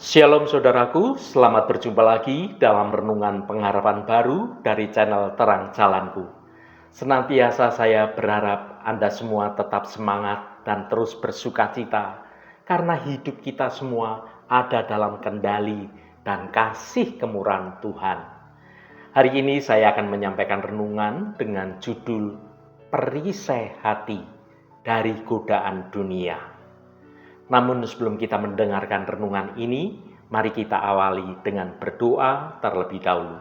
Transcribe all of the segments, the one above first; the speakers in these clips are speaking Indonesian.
Shalom saudaraku, selamat berjumpa lagi dalam renungan pengharapan baru dari channel Terang Jalanku. Senantiasa saya berharap Anda semua tetap semangat dan terus bersukacita karena hidup kita semua ada dalam kendali dan kasih kemurahan Tuhan. Hari ini saya akan menyampaikan renungan dengan judul Perisai Hati dari Godaan Dunia. Namun sebelum kita mendengarkan renungan ini, mari kita awali dengan berdoa terlebih dahulu.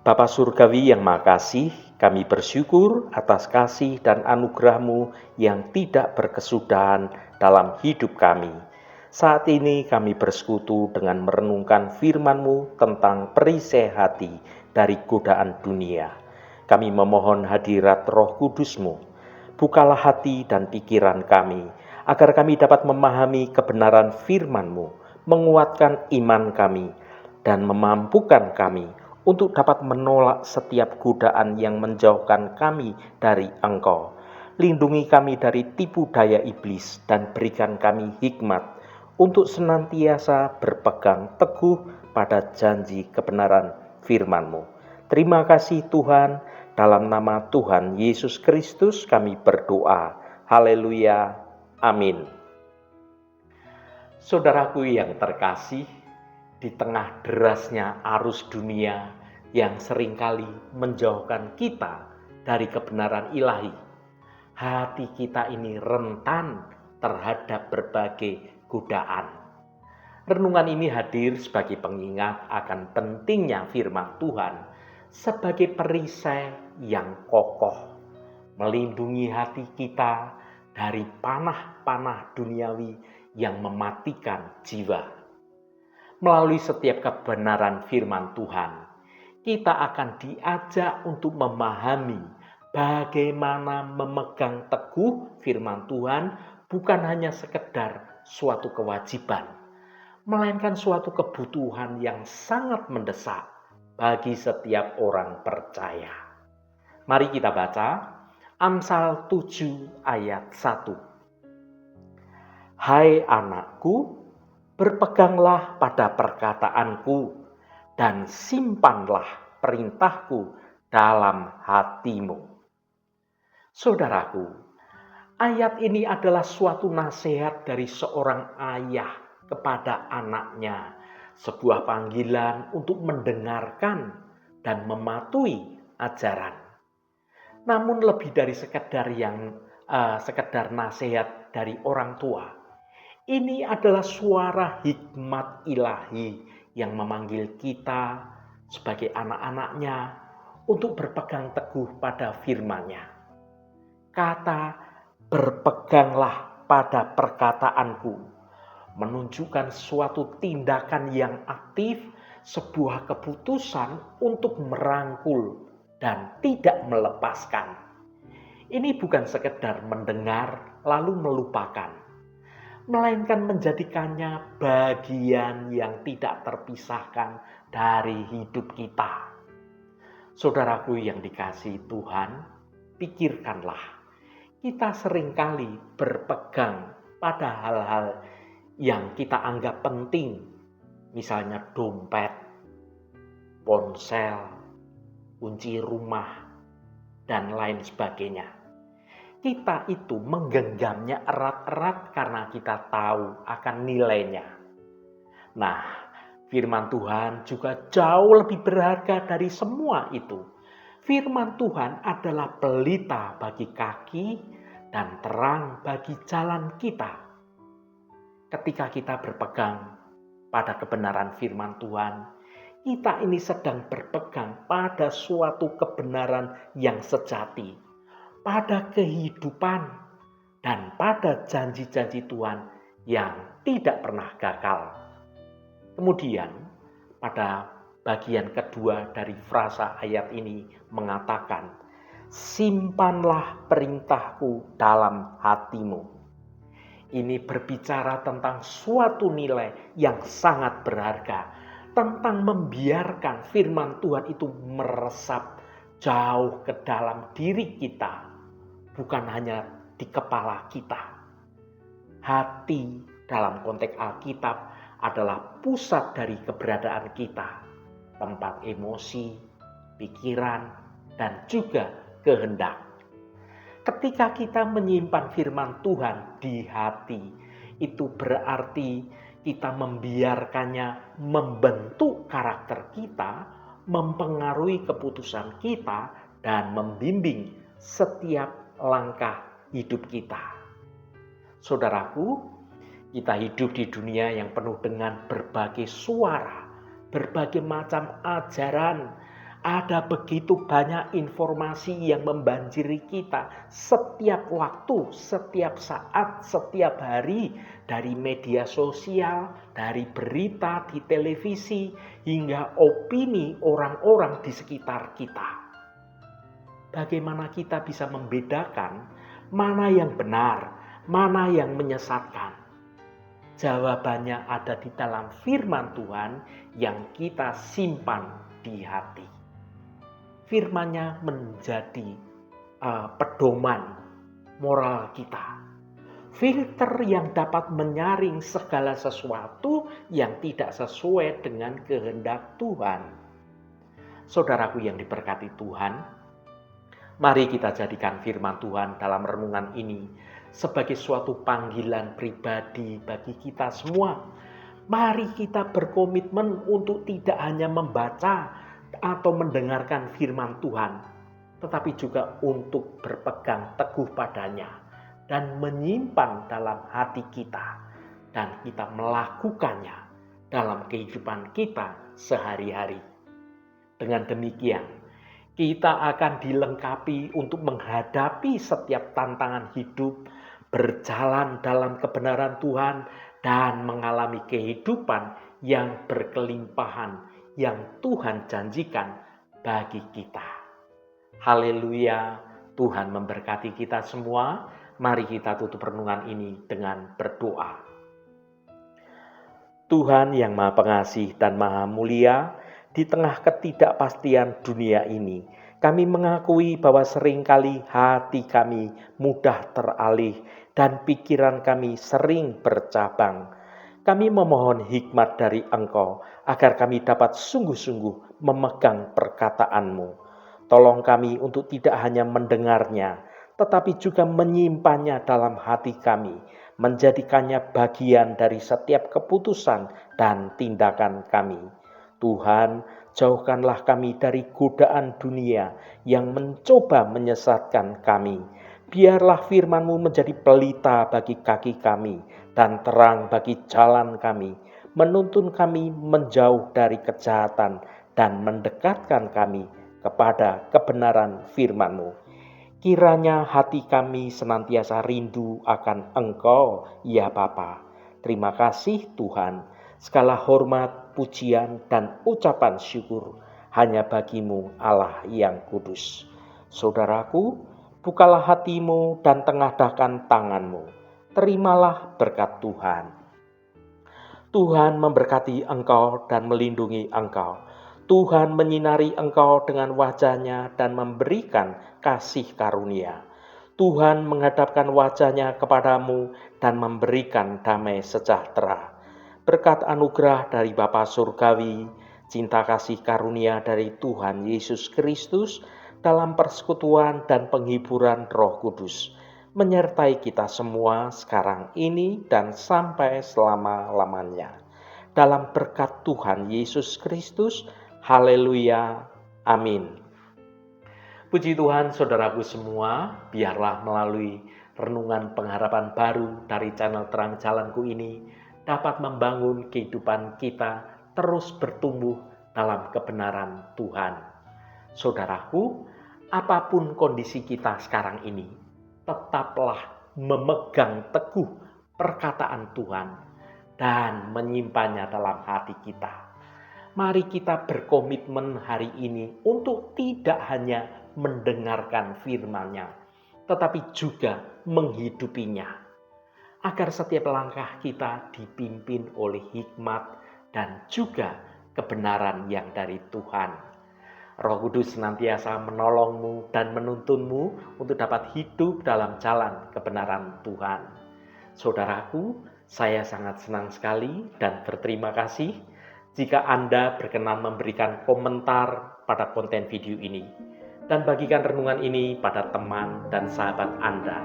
Bapa Surgawi yang Maha Kasih, kami bersyukur atas kasih dan anugerah-Mu yang tidak berkesudahan dalam hidup kami. Saat ini kami bersekutu dengan merenungkan firman-Mu tentang perisai hati dari godaan dunia. Kami memohon hadirat Roh Kudus-Mu. Bukalah hati dan pikiran kami, agar kami dapat memahami kebenaran firman-Mu, menguatkan iman kami, dan memampukan kami untuk dapat menolak setiap godaan yang menjauhkan kami dari Engkau. Lindungi kami dari tipu daya iblis dan berikan kami hikmat untuk senantiasa berpegang teguh pada janji kebenaran firman-Mu. Terima kasih Tuhan, dalam nama Tuhan Yesus Kristus kami berdoa. Haleluya. Amin. Saudaraku yang terkasih, di tengah derasnya arus dunia yang seringkali menjauhkan kita dari kebenaran ilahi, hati kita ini rentan terhadap berbagai godaan. Renungan ini hadir sebagai pengingat akan pentingnya firman Tuhan sebagai perisai yang kokoh, melindungi hati kita dari panah-panah duniawi yang mematikan jiwa. Melalui setiap kebenaran firman Tuhan, kita akan diajak untuk memahami bagaimana memegang teguh firman Tuhan bukan hanya sekedar suatu kewajiban, melainkan suatu kebutuhan yang sangat mendesak bagi setiap orang percaya. Mari kita baca Amsal 7 ayat 1. Hai anakku, berpeganglah pada perkataanku dan simpanlah perintahku dalam hatimu. Saudaraku, ayat ini adalah suatu nasihat dari seorang ayah kepada anaknya, sebuah panggilan untuk mendengarkan dan mematuhi ajaran. Namun lebih dari sekedar nasihat dari orang tua, ini adalah suara hikmat ilahi yang memanggil kita sebagai anak-anaknya untuk berpegang teguh pada firman-Nya. Kata berpeganglah pada perkataanku menunjukkan suatu tindakan yang aktif, sebuah keputusan untuk merangkul dan tidak melepaskan. Ini bukan sekedar mendengar lalu melupakan, melainkan menjadikannya bagian yang tidak terpisahkan dari hidup kita. Saudaraku yang dikasihi Tuhan, pikirkanlah, kita seringkali berpegang pada hal-hal yang kita anggap penting, misalnya dompet, ponsel, kunci rumah, dan lain sebagainya. Kita itu menggenggamnya erat-erat karena kita tahu akan nilainya. Nah, firman Tuhan juga jauh lebih berharga dari semua itu. Firman Tuhan adalah pelita bagi kaki dan terang bagi jalan kita. Ketika kita berpegang pada kebenaran firman Tuhan, kita ini sedang berpegang pada suatu kebenaran yang sejati, pada kehidupan dan pada janji-janji Tuhan yang tidak pernah gagal. Kemudian pada bagian kedua dari frasa ayat ini mengatakan, simpanlah perintahku dalam hatimu. Ini berbicara tentang suatu nilai yang sangat berharga, tentang membiarkan firman Tuhan itu meresap jauh ke dalam diri kita, bukan hanya di kepala kita. Hati dalam konteks Alkitab adalah pusat dari keberadaan kita, tempat emosi, pikiran, dan juga kehendak. Ketika kita menyimpan firman Tuhan di hati, itu berarti kita membiarkannya membentuk karakter kita, mempengaruhi keputusan kita, dan membimbing setiap langkah hidup kita. Saudaraku, kita hidup di dunia yang penuh dengan berbagai suara, berbagai macam ajaran. Ada begitu banyak informasi yang membanjiri kita setiap waktu, setiap saat, setiap hari, dari media sosial, dari berita di televisi, hingga opini orang-orang di sekitar kita. Bagaimana kita bisa membedakan mana yang benar, mana yang menyesatkan? Jawabannya ada di dalam firman Tuhan yang kita simpan di hati. Firman-Nya menjadi pedoman moral kita. Filter yang dapat menyaring segala sesuatu yang tidak sesuai dengan kehendak Tuhan. Saudaraku yang diberkati Tuhan, mari kita jadikan firman Tuhan dalam renungan ini sebagai suatu panggilan pribadi bagi kita semua. Mari kita berkomitmen untuk tidak hanya membaca atau mendengarkan firman Tuhan, tetapi juga untuk berpegang teguh padanya dan menyimpan dalam hati kita, dan kita melakukannya dalam kehidupan kita sehari-hari. Dengan demikian, kita akan dilengkapi untuk menghadapi setiap tantangan hidup, berjalan dalam kebenaran Tuhan, dan mengalami kehidupan yang berkelimpahan yang Tuhan janjikan bagi kita. Haleluya, Tuhan memberkati kita semua. Mari kita tutup renungan ini dengan berdoa. Tuhan yang Maha Pengasih dan Maha Mulia, di tengah ketidakpastian dunia ini, kami mengakui bahwa seringkali hati kami mudah teralih dan pikiran kami sering bercabang. Kami memohon hikmat dari Engkau agar kami dapat sungguh-sungguh memegang perkataan-Mu. Tolong kami untuk tidak hanya mendengarnya, tetapi juga menyimpannya dalam hati kami, menjadikannya bagian dari setiap keputusan dan tindakan kami. Tuhan, jauhkanlah kami dari godaan dunia yang mencoba menyesatkan kami. Biarlah firman-Mu menjadi pelita bagi kaki kami dan terang bagi jalan kami, menuntun kami menjauh dari kejahatan dan mendekatkan kami kepada kebenaran firman-Mu. Kiranya hati kami senantiasa rindu akan Engkau, ya Bapa. Terima kasih Tuhan. Segala hormat, pujian, dan ucapan syukur hanya bagi-Mu Allah yang kudus. Saudaraku, bukalah hatimu dan tengadahkan tanganmu. Terimalah berkat Tuhan. Tuhan memberkati engkau dan melindungi engkau. Tuhan menyinari engkau dengan wajah-Nya dan memberikan kasih karunia. Tuhan menghadapkan wajah-Nya kepadamu dan memberikan damai sejahtera. Berkat anugerah dari Bapa Surgawi, cinta kasih karunia dari Tuhan Yesus Kristus, dalam persekutuan dan penghiburan Roh Kudus, menyertai kita semua sekarang ini dan sampai selama-lamanya. Dalam berkat Tuhan Yesus Kristus, haleluya, amin. Puji Tuhan saudaraku semua, biarlah melalui renungan pengharapan baru dari channel Terang Jalanku ini dapat membangun kehidupan kita terus bertumbuh dalam kebenaran Tuhan. Saudaraku, apapun kondisi kita sekarang ini, tetaplah memegang teguh perkataan Tuhan dan menyimpannya dalam hati kita. Mari kita berkomitmen hari ini untuk tidak hanya mendengarkan firman-Nya, tetapi juga menghidupinya, agar setiap langkah kita dipimpin oleh hikmat dan juga kebenaran yang dari Tuhan. Roh Kudus senantiasa menolongmu dan menuntunmu untuk dapat hidup dalam jalan kebenaran Tuhan. Saudaraku, Saya sangat senang sekali dan berterima kasih jika Anda berkenan memberikan komentar pada konten video ini dan bagikan renungan ini pada teman dan sahabat Anda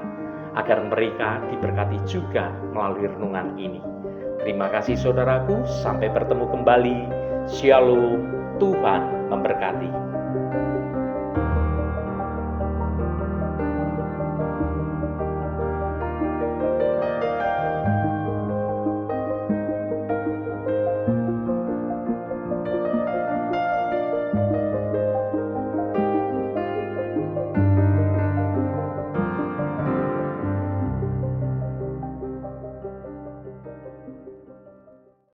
agar mereka diberkati juga melalui renungan ini. Terima kasih saudaraku, sampai bertemu kembali. Shalom, Tuhan memberkati.